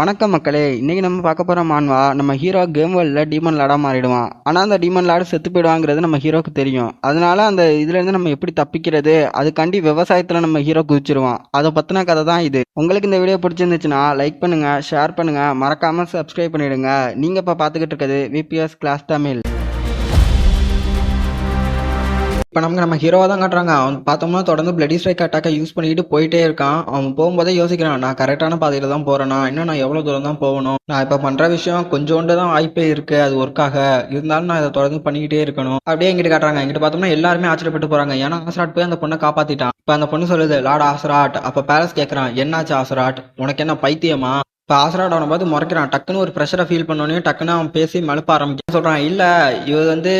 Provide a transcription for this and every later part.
வணக்கம் மக்களே, இன்னைக்கு நம்ம பார்க்க போற மான்வா நம்ம ஹீரோ கேம் வேர்ல்ட்ல டீமன் லார்டா மாறிடுவான். ஆனா அந்த டீமன் லார்டு செத்து போயிடுவாங்கிறது நம்ம ஹீரோக்கு தெரியும். அதனால அந்த இதுல இருந்து நம்ம எப்படி தப்பிக்கிறது, அதுக்காண்டி விவசாயத்துல நம்ம ஹீரோ குதிச்சிருவான். அதை பத்தின கதை தான் இது. உங்களுக்கு இந்த வீடியோ பிடிச்சிருந்துச்சுன்னா லைக் பண்ணுங்க, ஷேர் பண்ணுங்க, மறக்காம சப்ஸ்கிரைப் பண்ணிடுங்க. நீங்க இப்ப பாத்துக்கிட்டு இருக்கிறது விபிஎஸ் கிளாஸ் தமிழ். இப்போ நம்ம ஹீரோவாக தான் காட்டுறாங்க. அவன் பார்த்தோம்னா தொடர்ந்து பிளடி ஸ்ட்ரைக் அட்டாக்கை யூஸ் பண்ணிக்கிட்டு போயிட்டே இருக்கான். அவன் போகும்போதே யோசிக்கிறான், நான் கரெக்டான பாதையில் தான் போகிறேன்னா, இன்னும் நான் எவ்வளோ தூரம் தான் போகணும், நான் இப்போ பண்ணுற விஷயம் கொஞ்சோண்டு தான் வாய்ப்பே இருக்குது அது ஒர்க்காக இருந்தாலும் நான் இதை தொடர்ந்து பண்ணிக்கிட்டே இருக்கணும் அப்படியே எங்கிட்ட காட்டுறாங்க. எங்கிட்ட பார்த்தோம்னா எல்லாருமே ஆச்சரியப்பட்டு போகிறாங்க. ஏன்னா ஆசராட் போய் அந்த பொண்ணை காப்பாற்றிட்டான். இப்போ அந்த பொண்ணு சொல்லுது, லார்ட் ஆசராட். அப்போ பேலஸ் கேட்குறான், என்னாச்சு ஆசராட், உனக்கு என்ன பைத்தியமா? இப்போ ஆசராட் அவனை பார்த்து முறைக்கிறான். டக்குன்னு ஒரு ப்ரெஷரை ஃபீல் பண்ணோன்னே டக்குன்னு அவன் பேசி மழுப்ப ஆரம்பிக்க சொல்கிறான். இல்லை இது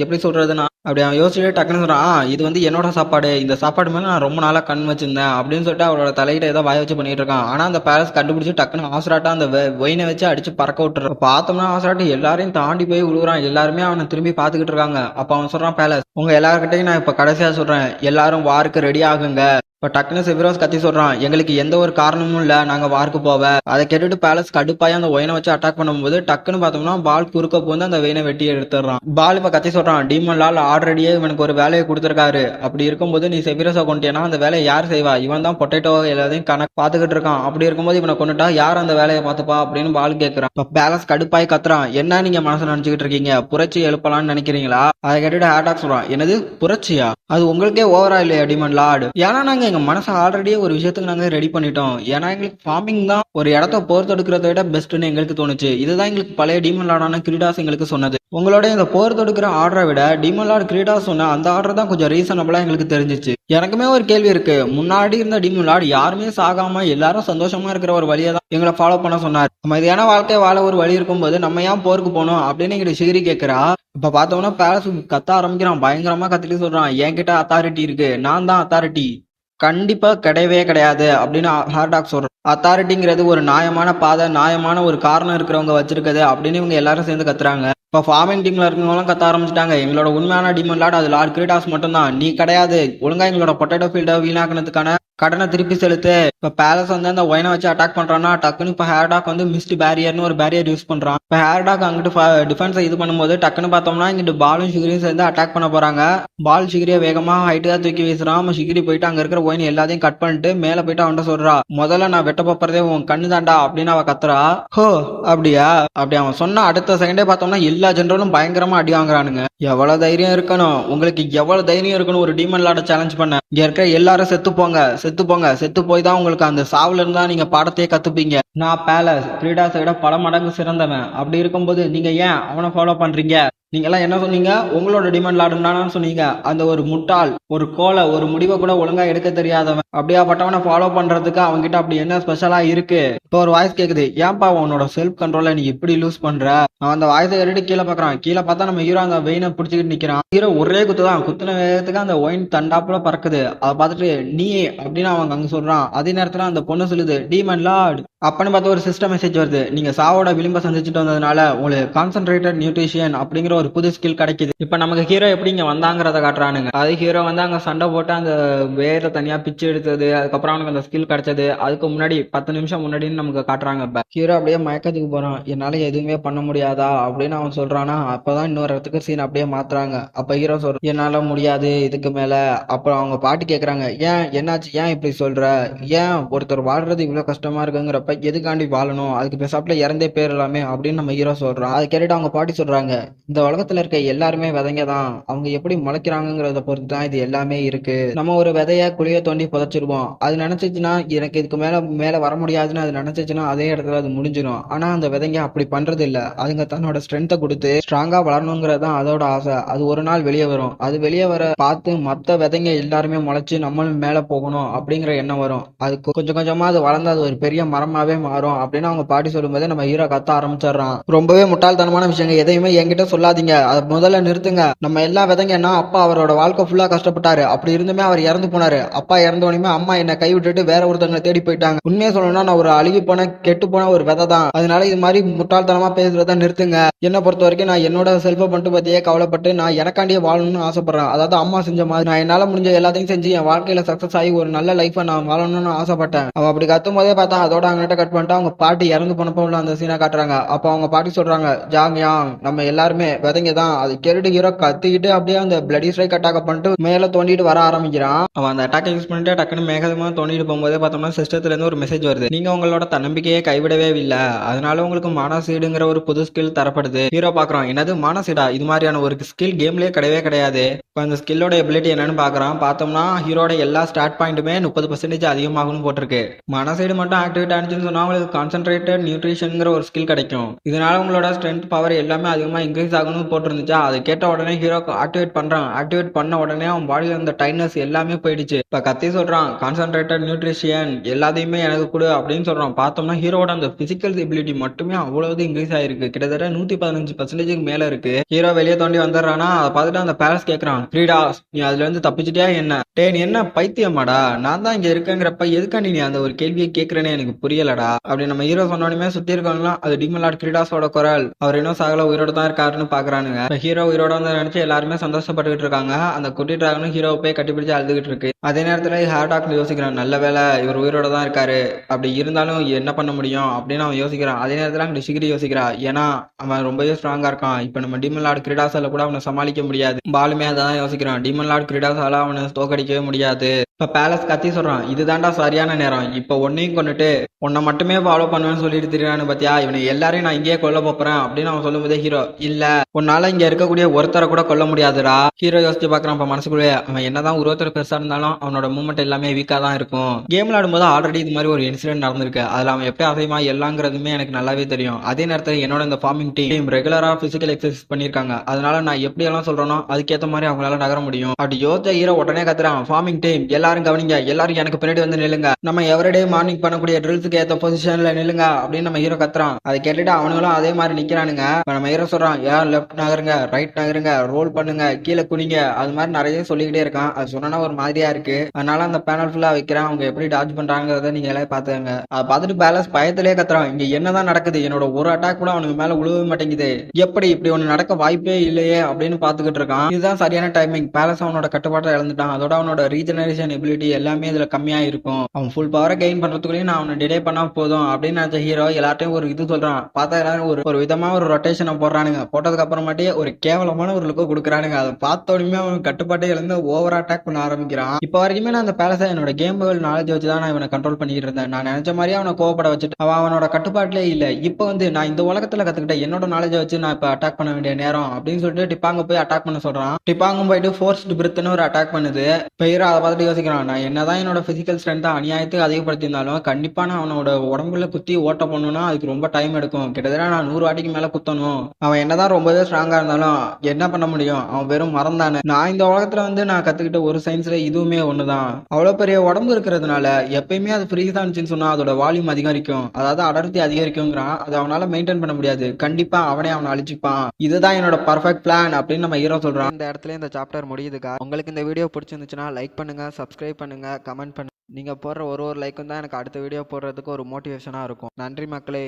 எப்படி சொல்கிறதுனா அப்படி அவன் யோசிச்சுட்டு டக்குன்னு சொல்கிறான், இது என்னோட சாப்பாடு, இந்த சாப்பாடு மேலே நான் ரொம்ப நாளாக கண் வச்சிருந்தேன் அப்படின்னு சொல்லிட்டு அவரோட தலையிட்ட ஏதோ வாய வச்சு பண்ணிட்டு இருக்கான். ஆனால் அந்த பேலஸ் கண்டுபிடிச்சி டக்குன்னு ஆசராட்டா அந்த ஒயினை வச்சு அடிச்சு பறக்க விட்டுறான். பார்த்தோம்னா ஆசராட்டு எல்லாரையும் தாண்டி போய் விழுகுறான். எல்லாருமே அவனை திரும்பி பார்த்துக்கிட்டு இருக்காங்க. அப்போ அவன் சொல்கிறான், பேலஸ் உங்கள் எல்லாருக்கிட்டையும் நான் இப்போ கடைசியாக சொல்கிறேன், எல்லாரும் வாருக்கு ரெடி ஆகுங்க. இப்போ டக்குன்னு செவிரோஸ் கத்தி சொல்றான், எங்களுக்கு எந்த ஒரு காரணமும் இல்லை, நாங்கள் வார்க்கு போவ. அதை கேட்டுட்டு பேலஸ் கடுப்பாய் அந்த ஒயினை வச்சு அட்டாக் பண்ணும்போது டக்குன்னு பார்த்தோம்னா பால் குறுக்க போந்து அந்த வெயினை வெட்டி எடுத்துடுறான். பால் இப்போ கத்தி சொல்றான், டீமன் லால் ஆல்ரெடியே இவனுக்கு ஒரு வேலையை கொடுத்துருக்காரு. அப்படி இருக்கும்போது நீ செவிரோஸை கொண்டேனா அந்த வேலையை யார் செய்வா? இவன் தான் பொட்டேட்டோ எல்லாத்தையும் கணக்கு பார்த்துக்கிட்டு இருக்கான். அப்படி இருக்கும்போது இவனை கொண்டுட்டா யார் அந்த வேலையை பார்த்துப்பா அப்படின்னு பால் கேட்கறான். இப்போ பேலஸ் கடுப்பாய் கத்துறான், என்ன நீங்க மனசு நினைச்சுக்கிட்டு இருக்கீங்க, புரட்சி எழுப்பலாம்னு நினைக்கிறீங்களா? அதை கேட்டுட்டு ஹேட்டாக் சொல்றான், என்னது புரட்சியா? அது உங்களுக்கே ஓவரா இல்லையா டீமன் லார்டு? ஏன்னா நாங்க எங்க மனசை ஆல்ரெடியே ஒரு விஷயத்துக்கு நாங்க ரெடி பண்ணிட்டோம். ஏன்னா எங்களுக்கு ஃபார்மிங் தான் ஒரு இடத்த போர் தொடுக்கிறத விட பெஸ்ட்னு எங்களுக்கு தோணுச்சு. இதுதான் எங்களுக்கு பழைய டீமன் லார்டான கிரீடாஸ் எங்களுக்கு சொன்னது. உங்களோட இந்த போர் தொடுக்கிற ஆர்டரை விட டீமன் லார்டு கிரீடாஸ் சொன்ன அந்த ஆர்டர் தான் கொஞ்சம் ரீசனபிளா எங்களுக்கு தெரிஞ்சிச்சு. எனக்குமே ஒரு கேள்வி இருக்கு, முன்னாடி இருந்த டீமன் லார்டு யாருமே சாகாம எல்லாரும் சந்தோஷமா இருக்கிற ஒரு வழியை தான் எங்களை ஃபாலோ பண்ண சொன்னார். அமைதியான வாழ்க்கையை வாழ ஒரு வழி இருக்கும்போது நம்ம ஏன் போருக்கு போனோம் அப்படின்னு எங்கிட்ட சிகிரி கேட்கிறா. இப்ப பார்த்தோம்னா பேலஸ் கத்த ஆரம்பிக்கிறான். பயங்கரமா கத்திட்டு சொல்றான், என்கிட்ட அத்தாரிட்டி இருக்கு, நான் தான் அத்தாரிட்டி. கண்டிப்பா கிடையவே கிடையாது அப்படின்னு ஹார்டாக் சொல்றான். அத்தாரிட்டிங்கிறது ஒரு நியாயமான பாதை, நியாயமான ஒரு காரணம் இருக்கிறவங்க வச்சிருக்குது அப்படின்னு இவங்க எல்லாரும் சேர்ந்து கத்துறாங்க. இப்போ ஃபார்மிங் டீம்ல இருக்கவங்களும் கத்த ஆரம்பிச்சிட்டாங்க, எங்களோட உண்மையான டீமன் லார்டு அது லார்ட் கிரீடாஸ் மட்டும் தான், நீ கிடையாது. ஒழுங்கா எங்களோட பொட்டேட்டோ ஃபீல்டை வீணாக்குனதுக்கான கடனை திருப்பி செலுத்து. இப்போ பேலஸ் அந்த ஒயினை வச்சு அட்டாக் பண்றான்னா டக்குன்னு இப்போ ஹேர்டாக் மிஸ்ட் பேரியர்னு ஒரு பேரியர் யூஸ் பண்றான். இப்போ ஹேர்டாக் அங்கிட்டு டிஃபென்ஸை இது பண்ணும்போது டக்குன்னு பார்த்தோம்னா இங்கிட்டு பாலும் ஷிகிரியும் சேர்ந்து அட்டாக் பண்ண போறாங்க. பால் ஷிகிரியை வேகமா ஹைட்டு தான் தூக்கி வீசுறான். ஷிகிரி போயிட்டு அங்க இருக்கிற ஒயின் எல்லாத்தையும் கட் பண்ணிட்டு மேல போயிட்டு அவன்கிட்ட சொல்றா, முதல்ல நான் வெட்ட போறதே உன் கண்ணு தாண்டா அப்படின்னு அவ கத்துறா. ஹோ அப்படியா? அப்படி அவன் சொன்ன அடுத்த செகண்டே பார்த்தோம்னா எல்லா ஜெனரலும் பயங்கரமா அடி வாங்குறானுங்க. எவ்வளவு தைரியம் இருக்கணும் உங்களுக்கு, எவ்வளவு தைரியம் இருக்கணும் ஒரு டீமன் லார்ட சேலஞ்ச் பண்ண. இங்க இருக்கிற எல்லாரும் செத்து போங்க, செத்து போங்க, செத்து போய் தான் உங்களுக்கு அந்த சாவுல இருந்தா நீங்க பாடத்தையே கத்துப்பீங்க. நான் பேலஸ் கிரீடாஸை விட பல மடங்கு சிறந்தவன். அப்படி இருக்கும்போது நீங்க ஏன் அவனை ஃபாலோ பண்றீங்க? நீங்க எல்லாம் என்ன சொன்னீங்க? உங்களோட டிமாண்ட் லாடுன்னு சொன்னீங்க. அந்த ஒரு முட்டாள், ஒரு கோலை, ஒரு முடிவை கூட ஒழுங்கா எடுக்க தெரியாதவன், அப்படியாப்பட்டவனை ஃபாலோ பண்றதுக்கு அவன்கிட்ட அப்படி என்ன ஸ்பெஷலா இருக்கு? இப்போ ஒரு வாய்ஸ் கேக்குது, ஏன்பா உன்னோட செல்ஃப் கண்ட்ரோல நீ இப்படி லூஸ் பண்ற? அவன் அந்த வாய்ஸை கேட்டுட்டு கீழே பாக்குறான். கீழே பார்த்தா நம்ம ஹீரோ அந்த வெயினை பிடிச்சிக்கிட்டு நிக்கிறான். ஹீரோ ஒரே குத்துதான், குத்துன வேகத்துக்கு அந்த ஒயின் தண்டாப்புல பறக்குது. அதை பார்த்துட்டு நீ அப்படின்னு அவங்க அங்க சொல்றான். அதே நேரத்துல அந்த பொண்ணு சொல்லுது, டீமன் லார்ட். அப்பன்னு பார்த்து ஒரு சிஸ்டம் மெசேஜ் வருது, நீங்க சாவோட விளிம்ப சந்திச்சுட்டு வந்ததுனால உங்களுக்கு கான்சென்ட்ரேட்டட் நியூட்ரிஷன் அப்படிங்கிற ஒரு புது ஸ்கில் கிடைக்குது. இப்ப நமக்கு ஹீரோ எப்படி இங்க வந்தாங்கிறத காட்டுறானுங்க. அது ஹீரோ அங்க சண்டை போட்டு அந்த வேரை தனியா பிச்சு எடுத்தது, அதுக்கப்புறம் அவனுக்கு அந்த ஸ்கில் கிடைச்சது, அதுக்கு முன்னாடி 10 நிமிஷம் முன்னாடின்னு நமக்கு காட்டுறாங்க. ஹீரோ அப்படியே மயக்கத்துக்கு போறான். என்னால எதுவுமே பண்ண முடியாதா அப்படின்னு அவன் சொல்றானா. அப்பதான் இன்னொரு இடத்துக்கு சீன் அப்படியே மாத்துறாங்க. அப்ப ஹீரோ சொல்ற, என்னால முடியாது இதுக்கு மேல. அப்புறம் அவங்க பாட்டு கேக்குறாங்க, ஏன் என்னாச்சு, ஏன் இப்படி சொல்ற, ஏன் ஒருத்தர் வாழ்றது இவ்வளவு கஷ்டமா இருக்குங்கிறப்ப எதுக்காண்டி வாழணும், அதுக்கு பேசாப்புல இறந்தே பேரலாமே அப்படின்னு நம்ம ஹீரோ சொல்றான். அதை கேட்டுட்டு அவங்க பாட்டி சொல்றாங்க, இந்த உலகத்துல இருக்க எல்லாருமே விதைங்க தான், அவங்க எப்படி முளைக்கிறாங்கிறத பொறுத்து தான் இது எல்லாமே இருக்கு. நம்ம ஒரு விதைய குழிய தோண்டி புதைச்சிருவோம், அது நினைச்சிச்சுன்னா எனக்கு இதுக்கு மேல வர முடியாதுன்னு அது நினைச்சிச்சுன்னா அதே இடத்துல அது முடிஞ்சிடும். ஆனா அந்த விதைங்க அப்படி பண்றது இல்ல, அதுங்க தன்னோட ஸ்ட்ரென்த்தை கொடுத்து ஸ்ட்ராங்கா வளரணுங்கிறது தான் அதோட ஆசை. அது ஒரு நாள் வெளியே வரும். அது வெளியே வர பார்த்து மத்த விதைங்க எல்லாருமே முளைச்சு நம்மளும் மேல போகணும் அப்படிங்கிற எண்ணம் வரும். அது கொஞ்சம் கொஞ்சமா அது வளர்ந்து அது ஒரு பெரிய மரமாவே மாறும் அப்படின்னு அவங்க பாட்டி சொல்லும்போது நம்ம ஹீரோ கத்த ஆரம்பிச்சிடறான். ரொம்பவே முட்டாள்தனமான விஷயங்க எதையுமே என்கிட்ட சொல்லாதீங்க பண்ணாதீங்க, அதை முதல்ல நிறுத்துங்க. நம்ம எல்லா விதைங்க என்ன அப்பா அவரோட வாழ்க்கை ஃபுல்லா கஷ்டப்பட்டாரு, அப்படி இருந்துமே அவர் இறந்து போனாரு. அப்பா இறந்த உடனே அம்மா என்னை கைவிட்டுட்டு வேற ஒருத்தவங்களை தேடி போயிட்டாங்க. உண்மையை சொல்லணும்னா நான் ஒரு அழுகி போன கெட்டு போன ஒரு விதை தான். அதனால இது மாதிரி முட்டாள்தனமா பேசுறத நிறுத்துங்க. என்னை பொறுத்த வரைக்கும் நான் என்னோட செல்ஃபை பண்ணிட்டு பத்தியே கவலைப்பட்டு நான் எனக்காண்டியே வாழணும்னு ஆசைப்படுறேன். அதாவது அம்மா செஞ்ச மாதிரி நான் என்னால முடிஞ்ச எல்லாத்தையும் செஞ்சு என் வாழ்க்கையில சக்சஸ் ஆகி ஒரு நல்ல லைஃபை நான் வாழணும்னு ஆசைப்பட்டேன். அவன் அப்படி கத்தும் போதே பார்த்தா அதோட அவங்ககிட்ட கட் பண்ணிட்டு அவங்க பாட்டி இறந்து போனப்போ உள்ள அந்த சீனை காட்டுறாங்க. அப்போ அவங்க பாட்டி சொல்றாங்க, ஜாங் யாங் நம்ம எல்லாருமே விதைங்க தான். அது கேட்டுட்டு ஹீரோ கத்திக்கிட்டு அப்படியே அந்த பிளடி ஸ்ட்ரைக் அட்டாக் பண்ணிட்டு மேல தோண்டிட்டு வர ஆரம்பிக்கிறான். அவன் அந்த அட்டாக் யூஸ் பண்ணிட்டு டக்குன்னு மேகமா தோண்டிட்டு போகும்போதே பார்த்தோம்னா சிஸ்டத்துல இருந்து ஒரு மெசேஜ் வருது. நீங்க உங்களோட தன்னம்பிக்கையை கைவிடவே இல்லை, அதனால உங்களுக்கு மானசீடுங்கிற ஒரு புது ஸ்கில் தரப்படுது. ஹீரோ பாக்குறான், என்னது மானசீடா, இது மாதிரியான ஒரு ஸ்கில் கேம்லயே கிடையவே கிடையாது. இப்போ அந்த ஸ்கில்லோட எபிலிட்டி என்னன்னு பாக்குறான். பார்த்தோம்னா ஹீரோட எல்லா ஸ்டார்ட் பாயிண்ட்டுமே 30% அதிகமாகும்னு போட்டிருக்கு. மனசைடு மட்டும் ஆக்டிவேட் ஆனிச்சுன்னு சொன்னா உங்களுக்கு கான்சென்ட்ரேட்டட் நியூட்ரிஷன்ங்கிற ஒரு ஸ்கில் கிடைக்கும். இதனால உங்களோட ஸ்ட்ரென்த் பவர் எல்லாமே அதிகமா இன்க்ரீஸ் ஆகணும்னு போட்டிருந்துச்சா, அதை கேட்ட உடனே ஹீரோ ஆக்டிவேட் பண்றான். ஆக்டிவேட் பண்ண உடனே அவன் பாடியில இருந்த டைட்னஸ் எல்லாமே போயிடுச்சு. இப்ப கத்தி சொல்றான், கான்சென்ட்ரேட்டட் நியூட்ரிஷன் எல்லாத்தையுமே எனக்கு கொடு அப்படின்னு சொல்றான். பார்த்தோம்னா ஹீரோட அந்த பிசிக்கல் எபிலிட்டி மட்டுமே அவ்வளவு இன்க்ரீஸ் ஆயிருக்கு. கிட்டத்தட்ட 115% மேல இருக்கு. ஹீரோ வெளியே தோண்டி வந்துடுறானா, அதை பார்த்துட்டு அந்த பேலஸ் கேட்கறான், கிரீடாஸ் நீ அதுல இருந்து தப்பிச்சிட்டியா என்ன? டே நீ என்ன பைத்தியமாடா, நான் தான் இங்க இருக்கேங்கிறப்ப எதுக்காண்டி நீ அந்த ஒரு கேள்வியை கேட்கறேன்னு எனக்கு புரியலடா அப்படி நம்ம ஹீரோ சொன்னோடனே சுத்தி இருக்காங்களாம் அது டீமன் லார்ட் கிரீடாஸோட குரல். அவர் இன்னும் சாகல, உயிரோட தான் இருக்காருன்னு பாக்குறானுங்க. ஹீரோ உயிரோட வந்து நினைச்சு எல்லாருமே சந்தோஷப்பட்டுக்கிட்டு இருக்காங்க. அந்த குட்டி டிராகனும் ஹீரோ போய் கட்டிப்பிடிச்சு அழுதுகிட்டு இருக்கு. அதே நேரத்துல ஹேர்டாக் யோசிக்கிறான், நல்ல வேலை இவர் உயிரோட தான் இருக்காரு, அப்படி இருந்தாலும் என்ன பண்ண முடியும் அப்படின்னு அவன் யோசிக்கிறான். அதே நேரத்துல அங்க டிசிகிரி யோசிக்கிறா, ஏன்னா அவன் ரொம்பவே ஸ்ட்ராங்கா இருக்கான். இப்ப நம்ம டீமன் லார்ட் கிரீடாஸால கூட அவனை சமாளிக்க முடியாது. பாலுமே அதான் யோசிக்கிறான், டீமன் லார்ட் கிரீடாஸால அவனை தோக்கடிக்கவே முடியாது. இப்ப பேலஸ் கத்தி சொல்றான், இதுதான்டா சரியான நேரம், இப்ப உன்னையும் கொண்டுட்டு உன்னை மட்டுமே ஃபாலோ பண்ணுவேன்னு சொல்லிட்டு தெரியான்னு பாத்தியா, இவனை எல்லாரையும் நான் இங்கேயே கொல்ல போறேன் அப்படின்னு அவன் சொல்லும் போதே ஹீரோ, இல்ல உன்னால இங்க இருக்கக்கூடிய ஒருத்தரை கூட கொல்ல முடியாதுடா. ஹீரோ யோசிச்சு பாக்குறான். இப்ப மனசுக்குள்ளே அவன் என்னதான் ஒருத்தர் பெருசா இருந்தாலும் அவனோட மூவ்மெண்ட் எல்லாமே வீக்கா தான் இருக்கும். கேம் விளையாடும்போது ஆல்ரெடி இது மாதிரி ஒரு இன்சிடென்ட் நடந்திருக்கு. அதுல அவன் எப்படி அசைமா எல்லாங்கிறதுமே எனக்கு நல்லாவே தெரியும். அதே நேரத்தில் என்னோட இந்த ஃபார்மிங் டீம் ரெகுலரா பிசிக்கல் எக்ஸசைஸ் பண்ணிருக்காங்க. அதனால நான் எப்படி எல்லாம் சொல்றேனோ அதுக்கேற்ற மாதிரி அவங்களால நகர முடியும். அப்படி யோசிச்ச ஹீரோ உடனே கத்துறான், ஃபார்மிங் டீம் எல்லாரும் கவனிங்க, எல்லாரும் எனக்கு பின்னாடி வந்து நில்லுங்க, நம்ம எவரிடே மார்னிங் பண்ணக்கூடிய ட்ரில்ஸுக்கு ஏற்ற பொசிஷன்ல நில்லுங்க அப்படின்னு நம்ம ஹீரோ கத்துறான். அதை கேட்டுட்டு அவனுங்களும் அதே மாதிரி நிக்கிறானுங்க. நம்ம ஹீரோ சொல்றான், யார் லெஃப்ட் நகருங்க, ரைட் நகருங்க, ரோல் பண்ணுங்க, கீழே குனிங்க, அது மாதிரி நிறைய சொல்லிக்கிட்டே இருக்கான். அது சொன்னா ஒரு மாதிரியா இருக்கு. அதனால அந்த பேனல் ஃபுல்லா வைக்கிறான். அவங்க எப்படி டாச் பண்றாங்கிறத நீங்க எல்லாம் பாத்துங்க. அதை பார்த்துட்டு பேலஸ் பயத்திலே கத்துறான், இங்க என்னதான் நடக்குது, என்னோட ஒரு அட்டாக் கூட அவனுக்கு மேல உழுவ மாட்டேங்குது, எப்படி இப்படி ஒண்ணு நடக்க வாய்ப்பே இல்லையே அப்படின்னு பாத்துக்கிட்டு இருக்கான். இதுதான் சரியான டைமிங். பேலஸ் அவனோட கட்டுப்பாட்டை இழந்துட்டான். அதோட அவனோட ரீஜெனரேஷன் எபிலிட்டி எல்லாமே இதுல கம்மியா இருக்கும். அவன் ஃபுல் பவரை கெயின் பண்றதுக்குள்ளேயும் நான் அவனை டிலே பண்ணா போதும் அப்படின்னு நினைச்ச ஹீரோ எல்லார்ட்டையும் ஒரு இது சொல்றான். பார்த்தா எல்லாரும் ஒரு விதமா ஒரு ரொட்டேஷனை போடுறானுங்க. போட்டதுக்கு அப்புறமாட்டே ஒரு கேவலமான ஒரு லுக்கை கொடுக்குறானுங்க. அதை பார்த்தோடனே அவன் கட்டுப்பாட்டை இழந்து ஓவர் அட்டாக் பண்ண ஆரம்பிக்கிறான். இப்போ வரைக்குமே நான் அந்த பேலஸை என்னோட கேம் நாலேஜ் வச்சு தான் நான் இவனை கண்ட்ரோல் பண்ணிட்டு இருந்தேன். நான் நினைச்ச மாதிரியே அவனை கோவப்பட வச்சுட்டு அவனோட கட்டுப்பாட்டிலே இல்ல. இப்போ வந்து நான் இந்த உலகத்துல கத்துக்கிட்ட என்னோட நாலேஜை வச்சு நான் இப்ப அட்டாக் பண்ண வேண்டிய நேரம் அப்படின்னு சொல்லிட்டு டிப்பாங்க போய் அட்டாக் பண்ண சொல்றான். டிப்பாங்கும் போயிட்டு ஃபோர்ஸ்ட் பிரித்னு ஒரு அட்டாக் பண்ணுது. பெயரா அதை பார்த்துட்டு யோசிக்கிறான், நான் என்னதான் என்னோட பிசிக்கல் ஸ்ட்ரென்த்தை அநியாயத்துக்கு அதிகப்படுத்தியிருந்தாலும் கண்டிப்பா நான் அவனோட உடம்புல குத்தி ஓட்ட பண்ணணும்னா அதுக்கு ரொம்ப டைம் எடுக்கும். கிட்டத்தட்ட நான் 100 வாட்டிக்கு மேல குத்தணும். அவன் என்னதான் ரொம்பவே ஸ்ட்ராங்கா இருந்தாலும் என்ன பண்ண முடியும், அவன் வெறும் மரம் தானே. நான் இந்த உலகத்துல வந்து நான் கத்துக்கிட்ட ஒரு சயின்ஸ்ல இதுவுமே ஒண்ணுதான். அவ்வளவு பெரிய உடம்பு இருக்கிறதுனால எப்பயுமே அது ஃப்ரீஸா இருந்துச்சுன்னு சொன்னா அதோட வால்யூம் அதிகரிக்கும், அதாவது அடர்த்தி அதிகரிக்குங்கிறான். அது அவனால மெயின்டைன் பண்ண முடியாது. கண்டிப்பா அவனை அழிச்சுப்பான். இதுதான் என்னோட பர்ஃபெக்ட் பிளான் அப்படின்னு நம்ம ஹீரோ சொல்றான். இந்த இடத்துல இந்த சாப்டர் முடியுதுக்கா. உங்களுக்கு இந்த வீடியோ பிடிச்சிருந்துச்சுன்னா லைக் பண்ணுங்க, சப்ஸ்கிரைப் பண்ணுங்க, கமெண்ட் பண்ணுங்க. நீங்க போடுற ஒரு லைக்கும் தான் எனக்கு அடுத்த வீடியோ போடுறதுக்கு ஒரு மோட்டிவேஷனா இருக்கும். நன்றி மக்களே.